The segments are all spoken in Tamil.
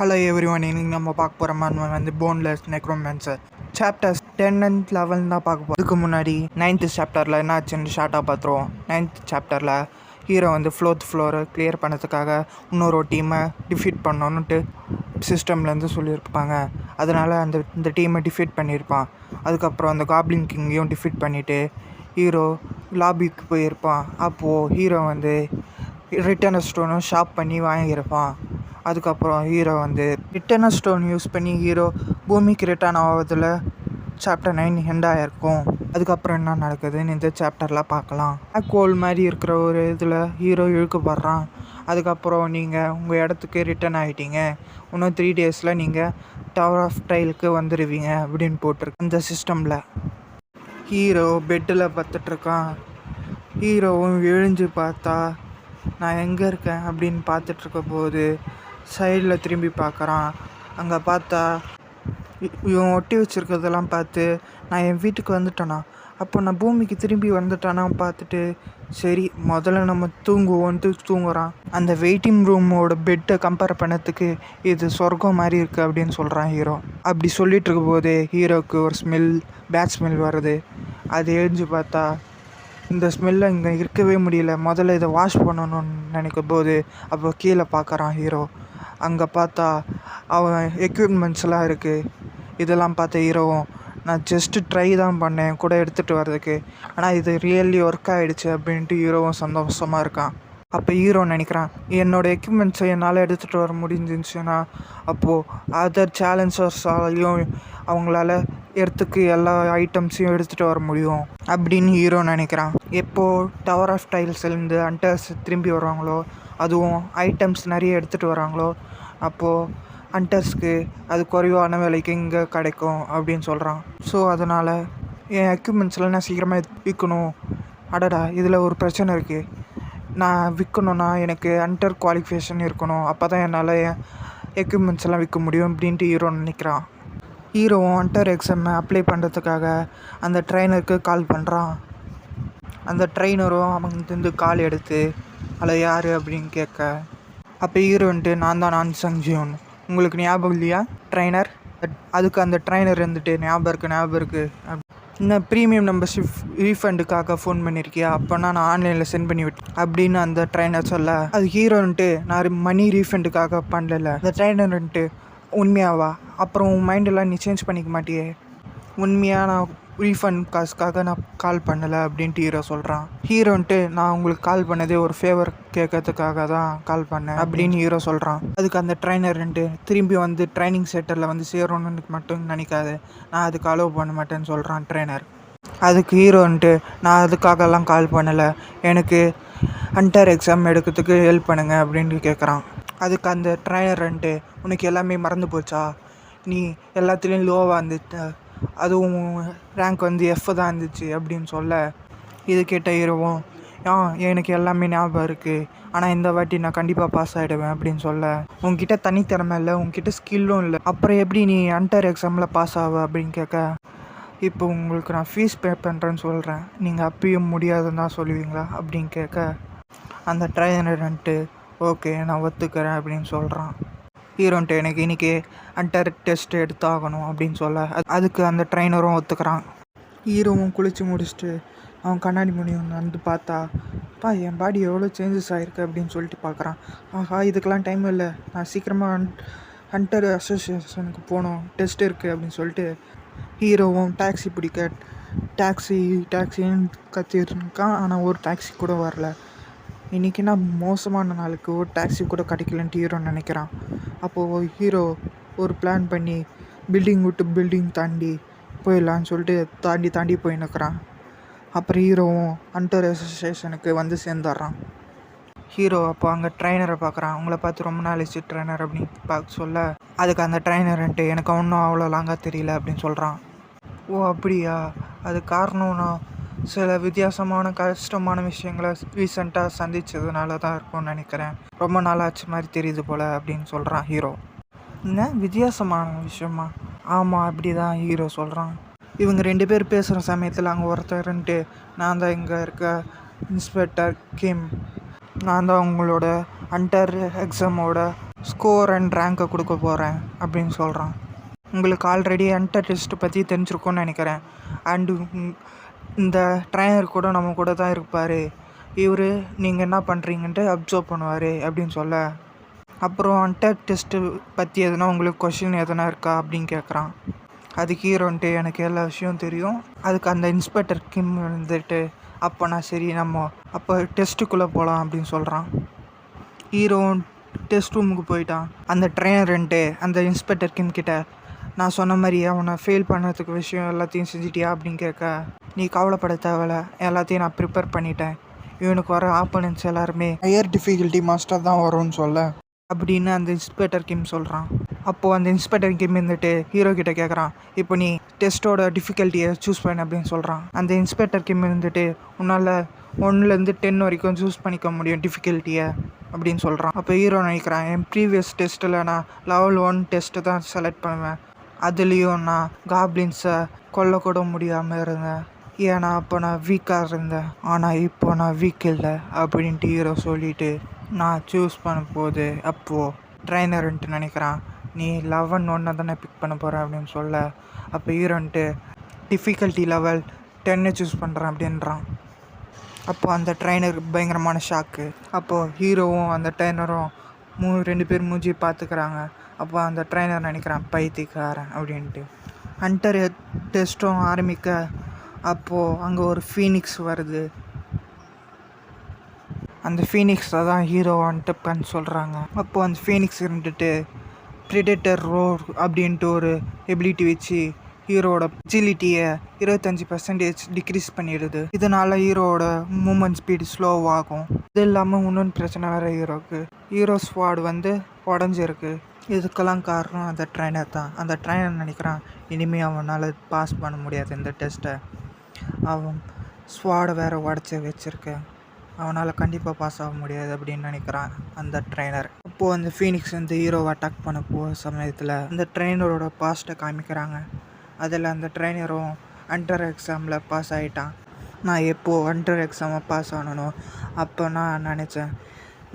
ஹலோ எவ்ரிவன், இன்னைக்கு நம்ம பார்க்க போகிற மான்வன் வந்து போன்லெஸ் நெக்ரோமேன்சர் சாப்டர்ஸ் 10 and 11 தான் பார்க்க போகிறோம். அதுக்கு முன்னாடி 9th சாப்டரில் என்ன ஆச்சுன்னு ஷார்ட்டாக பார்த்துருவோம். 9th சாப்டரில் ஹீரோ வந்து ஃப்ளோரை கிளியர் பண்ணதுக்காக இன்னொரு டீமை டிஃபீட் பண்ணணுன்ட்டு சிஸ்டம்லேருந்து சொல்லியிருப்பாங்க. அதனால் இந்த டீமை டிஃபீட் பண்ணியிருப்பான். அதுக்கப்புறம் அந்த காப்ளின் கிங்கையும் டிஃபீட் பண்ணிவிட்டு ஹீரோ லாபிக்கு போயிருப்பான். அப்போது ஹீரோ வந்து ரிட்டர்ன் ஸ்டோனும் ஷாப் பண்ணி வாங்கியிருப்பான். அதுக்கப்புறம் ஹீரோ வந்து ரிட்டர்ன் ஸ்டோன் யூஸ் பண்ணி ஹீரோ பூமிக்கு ரிட்டர்ன் ஆகிறதுல சாப்டர் 9 ஹெண்ட் ஆகிருக்கும். அதுக்கப்புறம் என்ன நடக்குதுன்னு இந்த சாப்டரில் பார்க்கலாம். பிளாக் ஹோல் மாதிரி இருக்கிற ஒரு இதில் ஹீரோ இழுக்கப்படுறான். அதுக்கப்புறம் நீங்கள் உங்கள் இடத்துக்கு ரிட்டர்ன் ஆகிட்டீங்க, இன்னும் 3 days நீங்கள் டவர் ஆஃப் ட்ரையலுக்கு வந்துடுவீங்க அப்படின்னு போட்டிருக்கு. அந்த சிஸ்டமில் ஹீரோ பெட்டில் பார்த்துட்ருக்கான். ஹீரோவும் எழுஞ்சு பார்த்தா நான் எங்கே இருக்கேன் அப்படின்னு பார்த்துட்ருக்க போது சைடில் திரும்பி பார்க்குறான். அங்கே பார்த்தா இவன் ஒட்டி வச்சுருக்கிறதெல்லாம் பார்த்து நான் என் வீட்டுக்கு வந்துட்டேனா, அப்போ நான் பூமிக்கு திரும்பி வந்துட்டானா பார்த்துட்டு சரி முதல்ல நம்ம தூங்குவோன்ட்டு தூங்குறான். அந்த வெயிட்டிங் ரூமோட பெட்டை கம்பேர் பண்ணதுக்கு இது சொர்க்கம் மாதிரி இருக்குது அப்படின்னு சொல்கிறான் ஹீரோ. அப்படி சொல்லிகிட்டு இருக்க போதே ஹீரோவுக்கு ஒரு பேட் ஸ்மெல் வருது. அது எழுந்து பார்த்தா இந்த ஸ்மெல்லை இங்கே இருக்கவே முடியல, முதல்ல இதை வாஷ் பண்ணணும்னு நினைக்கும் போது அப்போ கீழே பார்க்குறான் ஹீரோ. அங்கே பார்த்தா அவன் எக்யூப்மெண்ட்ஸ்லாம் இருக்குது. இதெல்லாம் பார்த்த ஹீரோவும் நான் ஜஸ்ட்டு ட்ரை தான் பண்ணேன் கூட எடுத்துகிட்டு வர்றதுக்கு, ஆனால் இது ரியல்லி ஒர்க் ஆகிடுச்சு அப்படின்ட்டு ஹீரோவும் சந்தோஷமாக இருக்கான். அப்போ ஹீரோ நினைக்கிறான் என்னோடய எக்யூப்மெண்ட்ஸை என்னால் எடுத்துகிட்டு வர முடிஞ்சிருந்துச்சுன்னா அப்போது அதர் சேலஞ்சர்ஸாலையும் அவங்களால எர்த்துக்கு எல்லா ஐட்டம்ஸையும் எடுத்துகிட்டு வர முடியும் அப்படின்னு ஹீரோ நினைக்கிறான். எப்போது டவர் ஆஃப் டைல்ஸ்லேருந்து ஹண்டர்ஸ் திரும்பி வருவாங்களோ, அதுவும் ஐட்டம்ஸ் நிறைய எடுத்துகிட்டு வராங்களோ, அப்போது ஹண்டர்ஸ்க்கு அது குறைவான விலைக்கு இங்கே கிடைக்கும் அப்படின்னு சொல்கிறான். ஸோ அதனால் என் எக்யூப்மெண்ட்ஸ்லாம் நான் சீக்கிரமாக விற்கணும். அடடா, இதில் ஒரு பிரச்சனை இருக்குது. நான் விற்கணுன்னா எனக்கு ஹண்டர் குவாலிஃபிகேஷன் இருக்கணும், அப்போ தான் என்னால் என் எக்யூப்மெண்ட்ஸ் எல்லாம் விற்க முடியும் அப்படின்ட்டு ஹீரோ நினைக்கிறான். ஹீரோவும் ஹண்டர் எக்ஸாமை அப்ளை பண்ணுறதுக்காக அந்த ட்ரெயினருக்கு கால் பண்ணுறான். அந்த ட்ரெயினரும் அவங்கிட்ட கால் எடுத்து அதில் யார் அப்படின்னு கேட்க, அப்போ ஹீரோ வந்துட்டு நான் தான் சங்ஜியோன், உங்களுக்கு ஞாபகம் இல்லையா ட்ரெயினர்? அதுக்கு அந்த ட்ரெயினர் இருந்துட்டு ஞாபகம் இருக்குது இன்னும் ப்ரீமியம் மெம்பர்ஷிப் ரீஃபண்டுக்காக ஃபோன் பண்ணியிருக்கியா, அப்போனா நான் ஆன்லைனில் சென்ட் பண்ணி விட்டேன் அப்படின்னு அந்த ட்ரெயினர் சொல்ல, அது ஹீரோன்ட்டு நான் மணி ரீஃபண்டுக்காக பண்ணல. அந்த ட்ரெயினர்ன்ட்டு உண்மையாவா, அப்புறம் உன் மைண்டெல்லாம் நீ சேஞ்ச் பண்ணிக்க மாட்டியே, உண்மையாக நான் ரீஃபண்ட் காசுக்காக நான் கால் பண்ணலை அப்படின்ட்டு ஹீரோ சொல்கிறான். ஹீரோன்ட்டு நான் உங்களுக்கு கால் பண்ணதே ஒரு ஃபேவர் கேட்கறதுக்காக தான் கால் பண்ணேன் அப்படின்னு ஹீரோ சொல்கிறான். அதுக்கு அந்த ட்ரைனர்ன்ட்டு திரும்பி வந்து ட்ரைனிங் சென்டரில் வந்து சேரணுன்னு மட்டும் நினைக்காது, நான் அதுக்கு அலோவ் பண்ண மாட்டேன்னு சொல்கிறான் ட்ரைனர். அதுக்கு ஹீரோன்ட்டு நான் அதுக்காகலாம் கால் பண்ணலை, எனக்கு ஹண்டர் எக்ஸாம் எடுக்கிறதுக்கு ஹெல்ப் பண்ணுங்க அப்படின்னு கேட்குறான். அதுக்கு அந்த ட்ரைனர்ன்ட்டு உனக்கு எல்லாமே மறந்து போச்சா, நீ எல்லாத்துலேயும் லோவாக இருந்துட்ட, அதுவும் ரேங்க் வந்து எஃப் தான் இருந்துச்சு அப்படின்னு சொல்ல, இது கேட்ட ஹீரோவும் எனக்கு எல்லாமே ஞாபகம் இருக்குது, ஆனால் இந்த வாட்டி நான் கண்டிப்பாக பாஸ் ஆகிடுவேன் அப்படின்னு சொல்ல, உங்ககிட்ட தனித்திறமை இல்லை, உங்ககிட்ட ஸ்கில்லும் இல்லை, அப்புறம் எப்படி நீ ஹண்டர் எக்ஸாமில் பாஸ் ஆக அப்படின்னு கேட்க, இப்போ உங்களுக்கு நான் ஃபீஸ் பே பண்ணுறேன்னு சொல்கிறேன், நீங்கள் அப்பயும் முடியாதுன்னு தான் சொல்லுவீங்களா அப்படின்னு கேட்க, அந்த ட்ரைனர்ன்ட்டு ஓகே நான் ஒத்துக்கிறேன் அப்படின்னு சொல்கிறான். ஹீரோன்ட்டு எனக்கு இன்றைக்கி ஹண்டர் டெஸ்ட் எடுத்தாகணும் அப்படின்னு சொல்ல, அதுக்கு அந்த ட்ரைனரும் ஒத்துக்கிறான். ஹீரோவும் குளித்து முடிச்சுட்டு அவன் கண்ணாடி முடியும் வந்து பார்த்தா என் பாடி எவ்வளோ சேஞ்சஸ் ஆகிருக்கு அப்படின்னு சொல்லிட்டு பார்க்குறான். ஆஹா, இதுக்கெல்லாம் டைம் இல்லை, நான் சீக்கிரமாக ஹண்டர் அசோசியேஷனுக்கு போகணும், டெஸ்ட் இருக்குது அப்படின்னு சொல்லிட்டு ஹீரோவும் டாக்ஸி பிடிக்க டாக்ஸின்னு கத்திருக்கான். ஆனால் ஒரு டாக்ஸி கூட வரல. இன்றைக்கி நான் மோசமான நாளுக்கு ஒரு டாக்ஸி கூட கிடைக்கலன்ட்டு ஹீரோ நினைக்கிறான். அப்போது ஹீரோ ஒரு பிளான் பண்ணி பில்டிங் விட்டு பில்டிங் தாண்டி போயிடலான்னு சொல்லிட்டு தாண்டி போய் நிற்கிறான். அப்புறம் ஹீரோவும் ஹண்டர் அசோசியேஷனுக்கு வந்து சேர்ந்துடுறான். ஹீரோ அப்போ அங்கே ட்ரைனரை பார்க்குறான். அவங்கள பார்த்து ரொம்ப நாள் ஆச்சு ட்ரைனர் அப்படின்னு பார்க்க சொல்ல, அதுக்கு அந்த ட்ரைனர்ன்ட்டு எனக்கு ஒன்றும் அவ்வளோ லாங்காக தெரியல அப்படின்னு சொல்கிறான். ஓ அப்படியா, அது காரணம்னா சில வித்தியாசமான கஷ்டமான விஷயங்களை ரீசெண்டாக சந்தித்ததுனால தான் இருக்கும்னு நினைக்கிறேன், ரொம்ப நாளாச்சு மாதிரி தெரியுது போல் அப்படின்னு சொல்கிறான் ஹீரோ. என்ன வித்தியாசமான விஷயமா? ஆமாம் அப்படி தான் ஹீரோ சொல்கிறான். இவங்க 2 பேர் பேசுகிற சமயத்தில் அங்கே ஒருத்தர்ன்ட்டு நான் தான் இங்கே இருக்க இன்ஸ்பெக்டர் கிம், நான் தான் உங்களோட ஹண்டர் எக்ஸாமோட ஸ்கோர் அண்ட் ரேங்கை கொடுக்க போகிறேன் அப்படின்னு சொல்கிறான். உங்களுக்கு ஆல்ரெடி ஹண்டர் டெஸ்ட் பற்றி தெரிஞ்சிருக்கும்னு நினைக்கிறேன். அண்டு இந்த ட்ரைனர் கூட நம்ம கூட தான் இருப்பார். இவர் நீங்கள் என்ன பண்ணுறீங்கன்ட்டு அப்சர்வ் பண்ணுவார் அப்படின்னு சொல்ல, அப்புறம் ஹண்டர் டெஸ்ட்டு பற்றி எதுனா உங்களுக்கு கொஷின் எதனா இருக்கா அப்படின்னு கேட்குறான். அதுக்கு ஹீரோன்ட்டு எனக்கு எல்லா விஷயம் தெரியும். அதுக்கு அந்த இன்ஸ்பெக்டர் கிம் வந்துட்டு அப்போ நான் சரி நம்ம அப்போ டெஸ்ட்டுக்குள்ளே போகலாம் அப்படின்னு சொல்கிறான். ஹீரோ டெஸ்ட் ரூமுக்கு போயிட்டான். அந்த ட்ரைனர்ன்ட்டு அந்த இன்ஸ்பெக்டர் கிம் கிட்ட நான் சொன்ன மாதிரியே அவனை ஃபெயில் பண்ணுறதுக்கு விஷயம் எல்லாத்தையும் செஞ்சிட்டியா அப்படின்னு கேட்க, நீ கவலைப்பட தேவையில்ல, எல்லாத்தையும் நான் ப்ரிப்பேர் பண்ணிட்டேன். இவனுக்கு வர ஆப்போனன்ட்ஸ் எல்லாருமே ஹையர் டிஃபிகல்ட்டி மாஸ்டர் தான் வரும்னு சொல்ல அப்படின்னு அந்த இன்ஸ்பெக்டர் கிம் சொல்கிறான். அப்போது அந்த இன்ஸ்பெக்டர் கிம் இருந்துட்டு ஹீரோ கிட்ட கேட்குறான், இப்போ நீ டெஸ்ட்டோட டிஃபிகல்ட்டியை சூஸ் பண்ண அப்படின்னு சொல்கிறான். அந்த இன்ஸ்பெக்டர் கிம் இருந்துட்டு உன்னால் 1லேருந்து 10 வரைக்கும் சூஸ் பண்ணிக்க முடியும் டிஃபிகல்ட்டியை அப்படின்னு சொல்கிறான். அப்போ ஹீரோ நினைக்கிறான், என் ப்ரீவியஸ் டெஸ்ட்டில் நான் லெவல் 1 டெஸ்ட்டு தான் செலக்ட் பண்ணுவேன். அதுலேயும் நான் காப்ளின்ஸை கொல்லக்கூட முடியாமல் இருந்தேன். ஏன்னா அப்போ நான் வீக்காக இருந்தேன். ஆனால் இப்போ நான் வீக் இல்லை அப்படின்ட்டு ஹீரோ சொல்லிவிட்டு நான் சூஸ் பண்ணும்போது அப்போது ட்ரைனருன்ட்டு நினைக்கிறான், நீ 11 தானே பிக் பண்ண போகிற அப்படின்னு சொல்ல, அப்போ ஹீரோன்ட்டு டிஃபிகல்ட்டி லெவல் 10 சூஸ் பண்ணுறேன் அப்படின்றான். அப்போது அந்த ட்ரைனருக்கு பயங்கரமான ஷாக்கு. அப்போது ஹீரோவும் அந்த ட்ரைனரும் 2 பேர் மூஞ்சி பார்த்துக்கிறாங்க. அப்போ அந்த ட்ரைனர் நினைக்கிறான் பைத்தியக்காரன் அப்படின்ட்டு. ஹண்டர் டெஸ்ட்டும் ஆரம்பிக்க அப்போது அங்கே ஒரு ஃபீனிக்ஸ் வருது. அந்த ஃபீனிக்ஸை தான் ஹீரோ வந்துட்டுன்னு சொல்கிறாங்க. அப்போது அந்த ஃபீனிக்ஸ் இருந்துட்டு ப்ரிடேட்டர் ரோர் அப்படின்ட்டு ஒரு எபிலிட்டி வச்சு ஹீரோட அஜிலிட்டியை 25% டிக்ரீஸ் பண்ணிடுது. இதனால் ஹீரோட மூமெண்ட் ஸ்பீடு ஸ்லோவாகும். இது இல்லாமல் இன்னொன்று பிரச்சனை வேறு ஹீரோக்கு. ஹீரோ ஸ்வாட் உடஞ்சிருக்கு. இதுக்கெல்லாம் காரணம் அந்த ட்ரைனர் தான். அந்த ட்ரைனர் நினைக்கிறான் இனிமேல் அவனால் பாஸ் பண்ண முடியாது இந்த டெஸ்ட்டை. அவன் ஸ்வாடை வேறு உடச்சி வச்சுருக்கேன், அவனால் கண்டிப்பாக பாஸ் ஆக முடியாது அப்படின்னு நினைக்கிறான் அந்த ட்ரைனர். அப்போது அந்த ஃபீனிக்ஸ் வந்து ஹீரோவை அட்டாக் பண்ண போகிற சமயத்தில் அந்த ட்ரைனரோட பாஸ்ட்டை காமிக்கிறாங்க. அதில் அந்த ட்ரைனரும் ஹண்டர் எக்ஸாமில் பாஸ் ஆகிட்டான். நான் எப்போது ஹண்டர் எக்ஸாமை பாஸ் ஆனனோ அப்போ நான் நினச்சேன்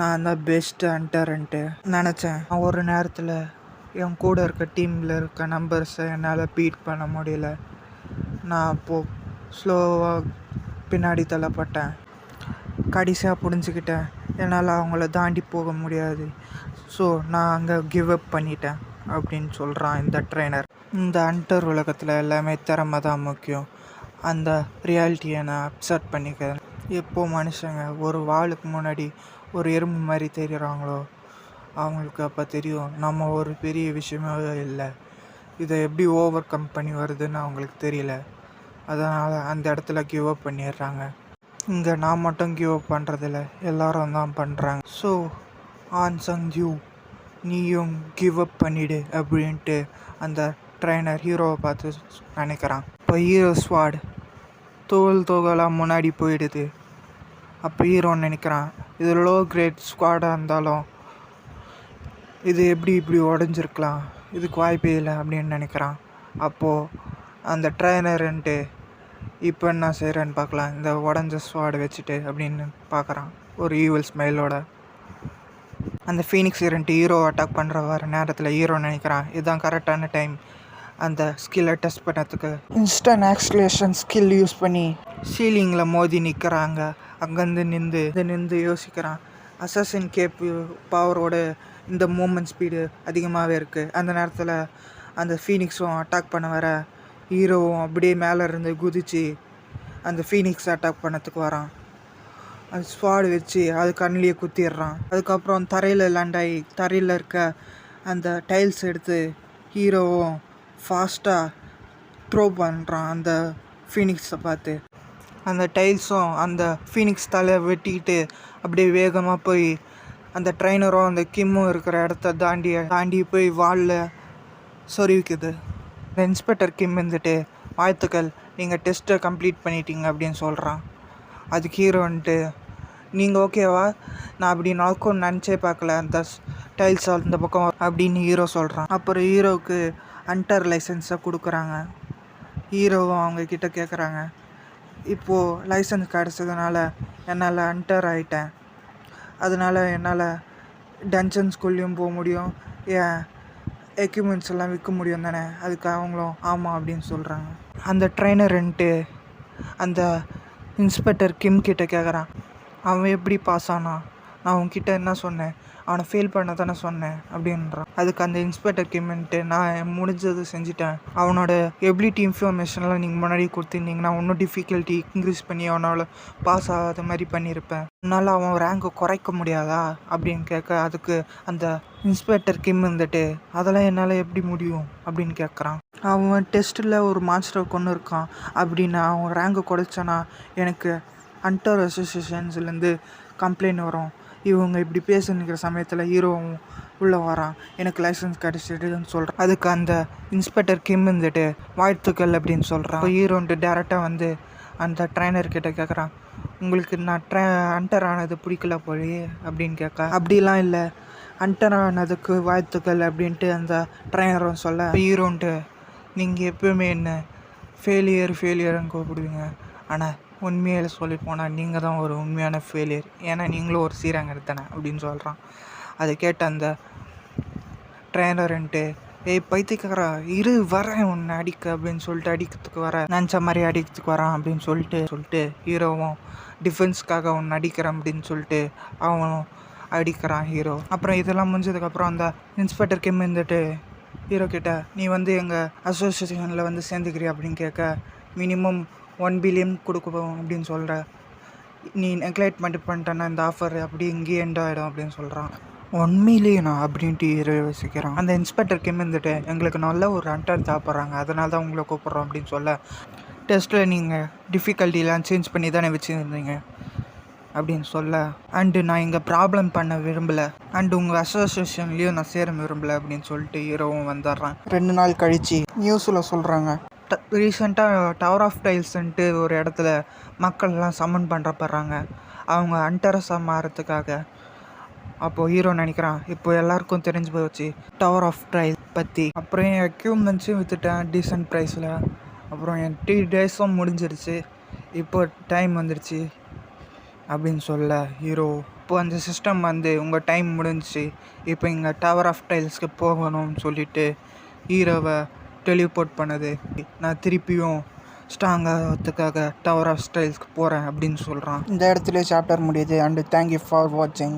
நான் தான் பெஸ்ட்டு ஹண்டர்ன்ட்டு நினச்சேன். ஒரு நேரத்தில் என் கூட இருக்க டீமில் இருக்க நம்பர்ஸை என்னால் பீட் பண்ண முடியல. நான் அப்போது ஸ்லோவாக பின்னாடி தள்ளப்பட்டேன். கடைசியாக புரிஞ்சுக்கிட்டேன் என்னால் அவங்கள தாண்டி போக முடியாது. ஸோ நான் அங்கே கிவ் அப் பண்ணிட்டேன் அப்படின்னு சொல்கிறான் இந்த ட்ரைனர். இந்த ஹண்டர் உலகத்தில் எல்லாமே திறமை தான் முக்கியம். அந்த ரியாலிட்டியை நான் அப்சர்ட் பண்ணிக்கிறேன். எப்போ மனுஷங்க ஒரு வாளுக்கு முன்னாடி ஒரு எறும்பு மாதிரி தெரிகிறாங்களோ அவங்களுக்கு அப்போ தெரியும் நம்ம ஒரு பெரிய விஷயமாவே இல்லை. இதை எப்படி ஓவர் கம் பண்ணி வருதுன்னு அவங்களுக்கு தெரியல. அதனால் அந்த இடத்துல கிவ் அப் பண்ணிடுறாங்க. இங்கே நான் மட்டும் கிவ் அப் பண்ணுறதில்ல, எல்லாரும் தான் பண்ணுறாங்க. ஸோ ஆன்சங் யூ நீயும் கிவ் அப் பண்ணிவிடு அப்படின்ட்டு அந்த ட்ரைனர் ஹீரோவை பார்த்து நினைக்கிறான். இப்போ ஹீரோ ஸ்வாட் தோகலாக முன்னாடி போயிடுது. அப்போ ஹீரோன்னு நினைக்கிறான் இது லோ கிரேட் ஸ்குவாடாக இருந்தாலும் இது எப்படி இப்படி உடஞ்சிருக்கலாம், இதுக்கு வாய்ப்பே இல்லை அப்படின்னு நினைக்கிறான். அப்போது அந்த ட்ரைனருன்ட்டு இப்போ என்ன செய்கிறேன்னு பார்க்கலாம் இந்த உடஞ்ச ஸ்வாடை வச்சுட்டு அப்படின்னு பார்க்குறான் ஒரு ஈவல் ஸ்மைலோட. அந்த ஃபீனிக்ஸ் இருந்துட்டு ஹீரோ அட்டாக் பண்ணுற வர நேரத்தில் ஹீரோ நினைக்கிறான் இதுதான் கரெக்டான டைம் அந்த ஸ்கில்லை டெஸ்ட் பண்ணதுக்கு. இன்ஸ்டன்ட் ஆக்சிலேஷன் ஸ்கில் யூஸ் பண்ணி சீலிங்கில் மோதி நிற்கிறாங்க. அங்கேருந்து நின்று யோசிக்கிறான். அசாசின் கேப் பவரோட இந்த மூமெண்ட் ஸ்பீடு அதிகமாகவே இருக்குது. அந்த நேரத்தில் அந்த ஃபீனிக்ஸும் அட்டாக் பண்ண வர ஹீரோவும் அப்படியே மேலே இருந்து குதித்து அந்த ஃபீனிக்ஸ் அட்டாக் பண்ணதுக்கு வரான். அது ஸ்வாடு வச்சு அது கண்ணிலேயே குத்திடுறான். அதுக்கப்புறம் தரையில் லேண்ட் ஆகி தரையில் இருக்க அந்த டைல்ஸ் எடுத்து ஹீரோவும் ஃபாஸ்ட்டாக த்ரோ பண்ணுறான் அந்த ஃபீனிக்ஸை பார்த்து. அந்த டைல்ஸும் அந்த ஃபீனிக்ஸ் தலையை வெட்டிக்கிட்டு அப்படியே வேகமாக போய் அந்த ட்ரைனரும் அந்த கிம்மும் இருக்கிற இடத்த தாண்டி போய் வாலில் சொருவிக்குது. இந்த இன்ஸ்பெக்டர் கிம் வந்துட்டு வாழ்த்துக்கள் நீங்கள் டெஸ்ட்டை கம்ப்ளீட் பண்ணிட்டீங்க அப்படின்னு சொல்கிறான். அதுக்கு ஹீரோ வந்துட்டு நீங்கள் ஓகேவா, நான் அப்படி நடக்கும்னு நினச்சே பார்க்கல அந்த டைல்ஸ் அந்த பக்கம் அப்படின்னு ஹீரோ சொல்கிறான். அப்புறம் ஹீரோவுக்கு ஹண்டர் லைசன்ஸை கொடுக்குறாங்க. ஹீரோவும் அவங்கக்கிட்ட கேட்குறாங்க இப்போது லைசன்ஸ் கிடச்சதுனால என்னால் ஹண்டர் ஆகிட்டேன், அதனால் என்னால் டன்ஜன் ஸ்கூல்லையும் போக முடியும், ஏன் எக்யூப்மெண்ட்ஸ் எல்லாம் விற்க முடியும் தானே. அதுக்கு அவங்களும் ஆமாம் அப்படின்னு சொல்கிறாங்க. அந்த ட்ரைனர்ன்ட்டு அந்த இன்ஸ்பெக்டர் கிம் கிட்ட கேட்குறான், அவன் எப்படி பாஸ் ஆனான், நான் உன்கிட்ட என்ன சொன்னேன், அவனை ஃபெயில் பண்ண தானே சொன்னேன் அப்படின்றான். அதுக்கு அந்த இன்ஸ்பெக்டர் கிம்ன்ட்டு, நான் முடிஞ்சது செஞ்சுட்டேன், அவனோட எபிலிட்டி இன்ஃபர்மேஷன்லாம் நீங்கள் முன்னாடி கொடுத்துருந்தீங்கன்னா இன்னும் டிஃபிகல்ட்டி இன்க்ரீஸ் பண்ணி அவனால் பாஸ் ஆகாத மாதிரி பண்ணியிருப்பேன், அதனால் அவன் ரேங்கை குறைக்க முடியாதா அப்படின்னு கேட்க, அதுக்கு அந்த இன்ஸ்பெக்டர் கிம் இருந்துட்டு, அதெல்லாம் என்னால் எப்படி முடியும் அப்படின்னு கேட்குறான். அவன் டெஸ்ட்டில் ஒரு மாஸ்டர் கொண்டு இருக்கான் அப்படின்னு அவன் ரேங்கை குறைச்சானா எனக்கு ஹண்டர் அசோசியேஷன்ஸ்லேருந்து கம்ப்ளைண்ட் வரும். இவங்க இப்படி பேசினுக்கிற சமயத்தில் ஹீரோவும் உள்ளே வரான், எனக்கு லைசன்ஸ் கிடச்சிடுன்னு சொல்கிறான். அதுக்கு அந்த இன்ஸ்பெக்டர் கிம் இருந்துட்டு வாழ்த்துக்கள் அப்படின்னு சொல்கிறான். ஹீரோன்ட்டு டேரெக்டாக வந்து அந்த ட்ரைனர்கிட்ட கேட்குறான், உங்களுக்கு நான் ஹண்டர் ஆனது பிடிக்கல போலயே அப்படின்னு கேட்க, அப்படிலாம் இல்லை, ஹண்டர் ஆனதுக்கு வாழ்த்துக்கள் அப்படின்ட்டு அந்த ட்ரைனரும் சொல்ல, ஹீரோன்ட்டு நீங்கள் எப்பவுமே என்ன ஃபெயிலியர்னு கூப்பிடுவீங்க, ஆனால் உண்மையில சொல்லி போனால் நீங்கள் தான் ஒரு உண்மையான ஃபெயிலியர், ஏன்னா நீங்களும் ஒரு சீரங்க தானே அப்படின்னு சொல்கிறான். அதை கேட்ட அந்த ட்ரைனர்ன்ட்டு, ஏய் பைத்தியக்காரா இரு வரேன் உன்னை அடிக்க அப்படின்னு சொல்லிட்டு அடிக்கிறதுக்கு வர, நினச்ச மாதிரி அடிக்கிறதுக்கு வரான் அப்படின்னு சொல்லிட்டு ஹீரோவும் டிஃபென்ஸ்க்காக ஒன்று அடிக்கிறேன் அப்படின்னு சொல்லிட்டு அவனும் அடிக்கிறான் ஹீரோ. அப்புறம் இதெல்லாம் முடிஞ்சதுக்கப்புறம் அந்த இன்ஸ்பெக்டர் கிம் இருந்துட்டு ஹீரோ கிட்ட, நீ வந்து எங்கள் அசோசியேஷனில் வந்து சேர்ந்துக்கிறியா அப்படின்னு கேட்க, மினிமம் 1 பில்லியன் கொடுக்குவோம் அப்படின்னு சொல்கிற, நீ நெக்லெக்ட் பண்ணிட்டேன்னா இந்த ஆஃபர் அப்படி இங்கேயே எண்ட் ஆகிடும் அப்படின்னு சொல்கிறான். 1 மில்லியனா அப்படின்ட்டு ஹீரோ யோசிக்கிறான். அந்த இன்ஸ்பெக்டர் கிம் இருந்துட்டு, எங்களுக்கு நல்ல ஒரு ஹண்டர் சாப்பிட்றாங்க, அதனால தான் உங்களை கூப்பிட்றோம் அப்படின்னு சொல்ல, டெஸ்ட்டில் நீங்கள் டிஃபிகல்ட்டிலாம் சேஞ்ச் பண்ணி தானே வச்சுருந்தீங்க அப்படின்னு சொல்ல, அண்டு நான் இங்கே ப்ராப்ளம் பண்ண விரும்பலை, அண்டு உங்கள் அசோசியேஷன்லேயும் நான் சேர விரும்பலை அப்படின்னு சொல்லிட்டு ஹீரோவும் வந்துடுறான். 2 நாள் கழித்து நியூஸில் சொல்கிறாங்க, ரீசெண்டாக டவர் ஆஃப் டைல்ஸ்ன்ட்டு ஒரு இடத்துல மக்கள்லாம் சம்மன் பண்ணுறப்படுறாங்க அவங்க ஹண்டர்ஸாக மாறத்துக்காக. அப்போது ஹீரோ நினைக்கிறான், இப்போ எல்லாருக்கும் தெரிஞ்சு போச்சு டவர் ஆஃப் டைல் பற்றி. அப்புறம் என் எக்யூப்மெண்ட்ஸும் விற்றுட்டேன் டீசன்ட் ப்ரைஸில். அப்புறம் என் 3 டேஸும் முடிஞ்சிருச்சு, இப்போ டைம் வந்துடுச்சு அப்படின்னு சொல்ல ஹீரோ, இப்போ அந்த சிஸ்டம் வந்து உங்கள் டைம் முடிஞ்சிச்சு, இப்போ இங்கே டவர் ஆஃப் டைல்ஸ்க்கு போகணும்னு சொல்லிவிட்டு ஹீரோவை டெலிபோர்ட் பண்ணுது. நான் திருப்பியும் ஸ்ட்ராங்காகிறதுக்காக டவர் ஆஃப் டைல்ஸ்க்கு போகிறேன் அப்படின்னு சொல்கிறான். இந்த இடத்துல சாப்டர் முடியுது. அண்டு தேங்க்யூ ஃபார் வாட்சிங்.